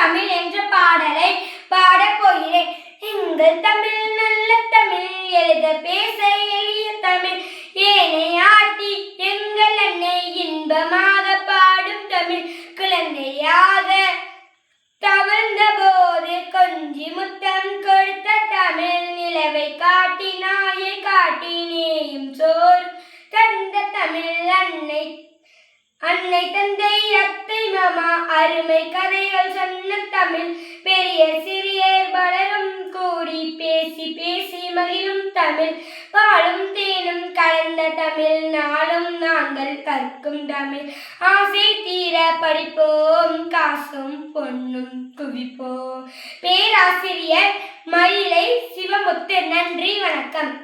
தமிழ் என்ற பாடலை பாடப் போகிறேன். எங்கள் தமிழ் நல்ல தமிழ், எழுத பேச எளிய தமிழ், ஏனை ஆட்டி எங்கள் அன்னை இன்பமாக பாடும் தமிழ், குழந்தையாக தவழ்ந்த போது கொஞ்சி முத்தம் கொடுத்த தமிழ், நிலவை காட்டி நாயை காட்டி நேயும் சோறு தந்த தமிழ், அன்னை தந்தை அத்தை மாமா அருமை கதைகள் சொன்ன தமிழ், பெரிய சிறியர் பலரும் கூடி பேசி பேசி மகிழும் தமிழ், பாலும் தேனும் கலந்த தமிழ், நாளும் நாங்கள் கற்கும் தமிழ், ஆசை தீர படிப்போம் காசும் பொன்னும் குவிப்போம். பேராசிரியர் மயிலை சிவமுத்து. நன்றி, வணக்கம்.